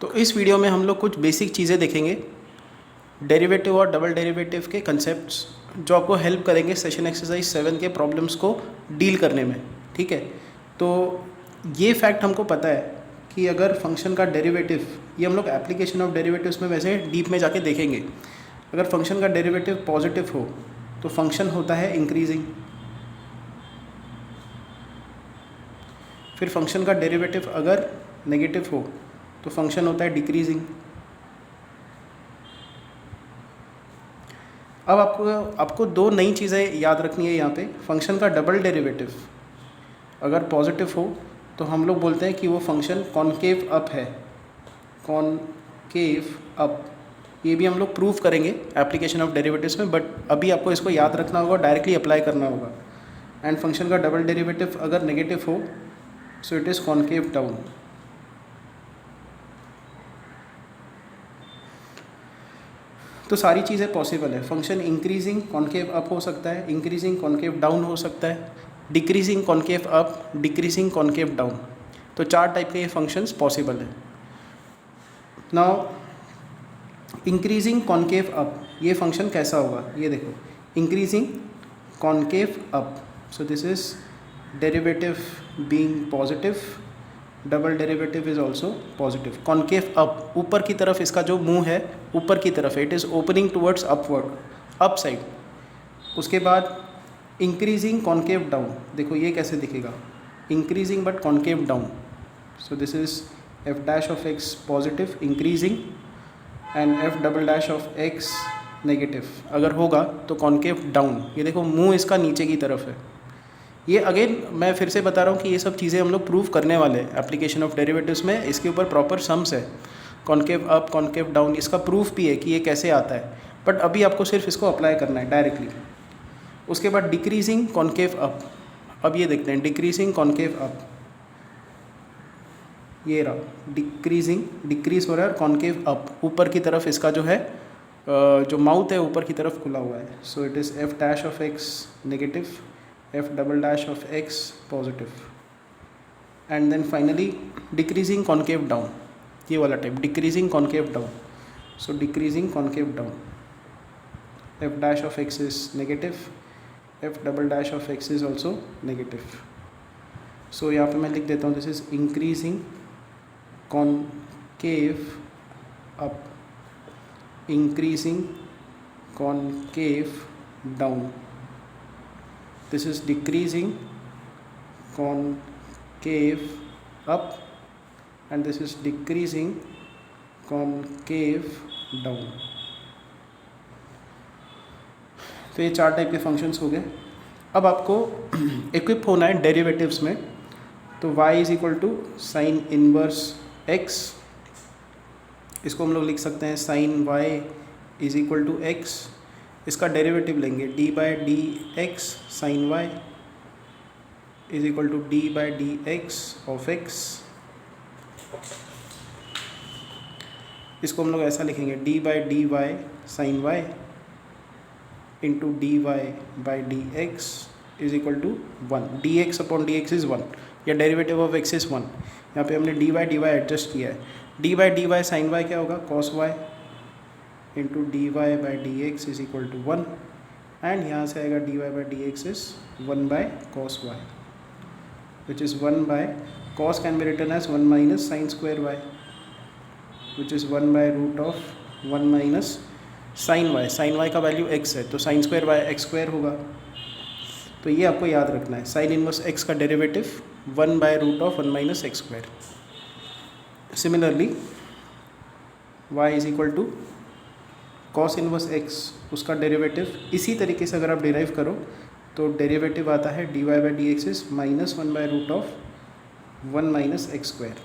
तो इस वीडियो में हम लोग कुछ बेसिक चीज़ें देखेंगे, डेरिवेटिव और डबल डेरिवेटिव के कंसेप्ट्स, जो आपको हेल्प करेंगे सेशन एक्सरसाइज 7 के प्रॉब्लम्स को डील करने में। ठीक है, तो ये फैक्ट हमको पता है कि अगर फंक्शन का डेरिवेटिव, ये हम लोग एप्लीकेशन ऑफ डेरिवेटिव्स में वैसे डीप में जाके देखेंगे, अगर फंक्शन का डेरिवेटिव पॉजिटिव हो तो फंक्शन होता है इंक्रीजिंग। फिर फंक्शन का डेरिवेटिव अगर नेगेटिव हो तो फंक्शन होता है डिक्रीजिंग। अब आपको दो नई चीज़ें याद रखनी है यहाँ पे। फंक्शन का डबल डेरिवेटिव अगर पॉजिटिव हो तो हम लोग बोलते हैं कि वो फंक्शन कॉनकेव अप है, कॉनकेव अप। ये भी हम लोग प्रूव करेंगे एप्लीकेशन ऑफ डेरिवेटिव्स में, बट अभी आपको इसको याद रखना होगा, डायरेक्टली अप्लाई करना होगा। एंड फंक्शन का डबल डेरिवेटिव अगर नेगेटिव हो सो इट इज़ कॉनकेव डाउन। तो सारी चीज़ें पॉसिबल है। फंक्शन इंक्रीजिंग कॉनकेव अप हो सकता है, इंक्रीजिंग कॉनकेव डाउन हो सकता है, decreasing concave up, decreasing concave down. तो 4 टाइप के ये फंक्शंस पॉसिबल है। नाउ इंक्रीजिंग कॉनकेव अप, ये फंक्शन कैसा होगा ये देखो। Increasing concave up, so this is derivative being positive, double derivative is also positive. Concave up, ऊपर की तरफ इसका जो मुंह है ऊपर की तरफ है, it is opening towards upward, up side. उसके बाद इंक्रीजिंग कॉनकेव डाउन, देखो ये कैसे दिखेगा, increasing but concave down. So this is F dash of x positive increasing and F double dash of x negative. अगर होगा तो कॉनकेव डाउन। ये देखो मुंह इसका नीचे की तरफ है। ये अगेन मैं फिर से बता रहा हूँ कि ये सब चीज़ें हम लोग प्रूव करने वाले हैं एप्लीकेशन ऑफ डेरिवेटिव्स में। इसके ऊपर प्रॉपर सम्स है, कॉनकेव अप कॉनकेव डाउन, इसका प्रूफ भी है कि ये कैसे आता है, बट अभी आपको सिर्फ इसको अप्लाई करना है डायरेक्टली। उसके बाद डिक्रीजिंग कॉनकेव अप, अब ये देखते हैं डिक्रीजिंग कॉनकेव अप, ये रहा डिक्रीजिंग, डिक्रीज हो रहा है, कॉनकेव अप, ऊपर की तरफ इसका जो है जो माउथ है ऊपर की तरफ खुला हुआ है। So it is f dash of x negative, f double dash of x positive, and then finally decreasing concave down, ये वाला type decreasing concave down. So decreasing concave down, f dash of x is negative, f double dash of x is also negative. So यहाँ पे मैं लिख देता हूँ this is increasing concave up, increasing concave down, this is decreasing concave up, and this is decreasing concave down। तो ये 4 type के functions हो गए। अब आपको इक्विप होना है डेरिवेटिव्स में। तो y is equal to sine inverse x, इसको हम लोग लिख सकते हैं sine y is equal to x। इसका डेरिवेटिव लेंगे d by d x sine y is equal to d by d x of x. इसको हम लोग ऐसा लिखेंगे d by d y sine y into d y by d x is equal to 1। D x upon d x is 1, या derivative of x is 1। यहाँ पे हमने D Y adjust किया है। D by y sine y क्या होगा, cos y into d y by d x is equal to 1, and यहाँ से आएगा d y by d x is 1 by cos y, which is 1 by cos can be written as 1 minus sine square y, which is 1 by root of 1 minus sine y. Sine y का value x है तो sine square Y x square होगा। तो ये आपको याद रखना है, साइन इनवर्स x का derivative 1 by root of 1 minus x square. Similarly y is equal to cos inverse x, उसका डेरिवेटिव इसी तरीके से अगर आप डिराइव करो तो डेरिवेटिव आता है d y by d x is minus 1 by root of 1 minus x square.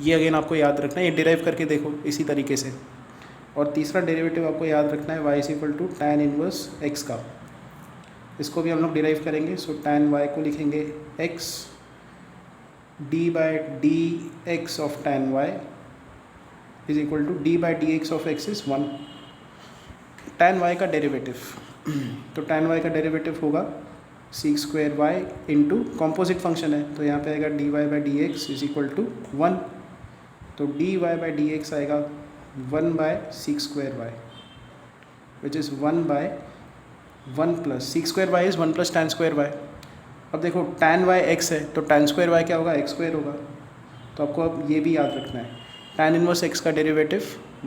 ये अगेन आपको याद रखना है, ये डिराइव करके देखो इसी तरीके से। और तीसरा डेरिवेटिव आपको याद रखना है y is equal to tan inverse x का, इसको भी हम लोग डिराइव करेंगे। सो टैन y को लिखेंगे x, d by d x of tan y is equal to d by d x of x is 1। Tan y का डेरिवेटिव, तो टैन y का डेरिवेटिव होगा sec square y into composite function है तो यहाँ पे आएगा d y by d x is equal to 1, तो dy/dx आएगा 1/sec² y, which is 1/1 plus sec² y is 1 plus tan² y। अब देखो tan y x है तो tan² y क्या होगा, x² होगा। तो आपको अब ये भी याद रखना है, tan इनवर्स x का डेरिवेटिव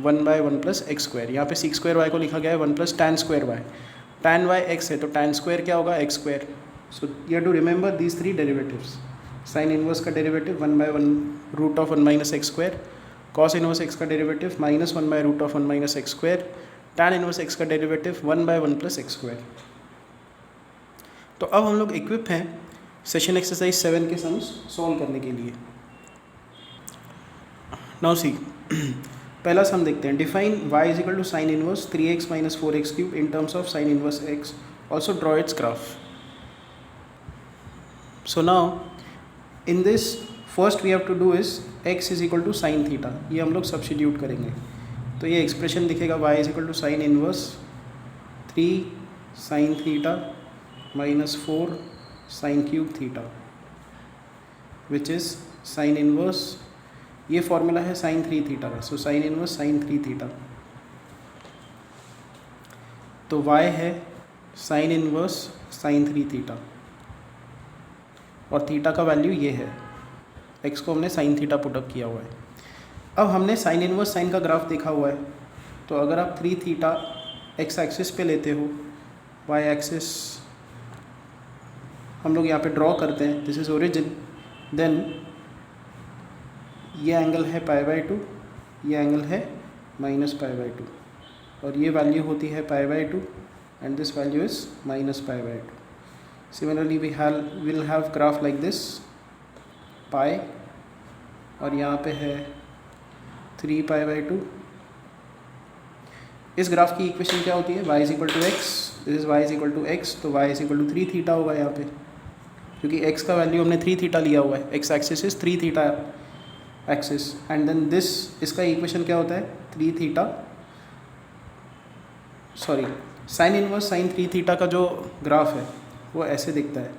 1/1 प्लस x²। यहाँ पे sec² y को लिखा गया है 1 plus tan² y। tan y x है तो tan² क्या होगा, x²। So you have to remember these 3 derivatives. Sine inverse का derivative 1/√(1 - x², cos inverse x का derivative -1/√(1 - x², tan inverse x का डेरिवेटिव 1/1 प्लस x²। तो अब हम लोग इक्विप हैं सेशन एक्सरसाइज 7 के सम्स सॉल्व करने के लिए। नाउ सी, पहला सम देखते हैं। Define y is equal to sine inverse 3x - 4x³ in terms of sine inverse x, also draw its graph. So now in this first we have to do is x is equal to sine theta, ये हम लोग substitute करेंगे। तो ये expression दिखेगा y is equal to sine inverse 3 sine theta -4 sin³ theta, which is sine inverse, ये formula है sine 3 theta का। So sine inverse sine 3 theta, तो y है साइन इनवर्स साइन 3 थीटा और थीटा का वैल्यू ये है, x को हमने साइन थीटा पुटअप किया हुआ है। अब हमने साइन इनवर्स साइन का ग्राफ देखा हुआ है, तो अगर आप 3 थीटा x एक्सिस पे लेते हो, y एक्सिस हम लोग यहाँ पे ड्रॉ करते हैं, दिस इज़ ओरिजिन, देन ये एंगल है π/2, ये एंगल है -π/2 और ये वैल्यू होती है π/2 and this value is -π/2। Similarly will have graph like this pi, और यहाँ पे है 3π/2। इस ग्राफ की इक्वेशन क्या होती है, y is equal to x, this is y is equal to x, तो y is equal to 3 theta होगा यहाँ पे, क्योंकि x का वैल्यू हमने 3 थीटा लिया हुआ है, x axis is 3 theta axis, and then this, इसका इक्वेशन क्या होता है 3 theta, sorry sine inverse sine 3 theta का जो ग्राफ है वो ऐसे दिखता है।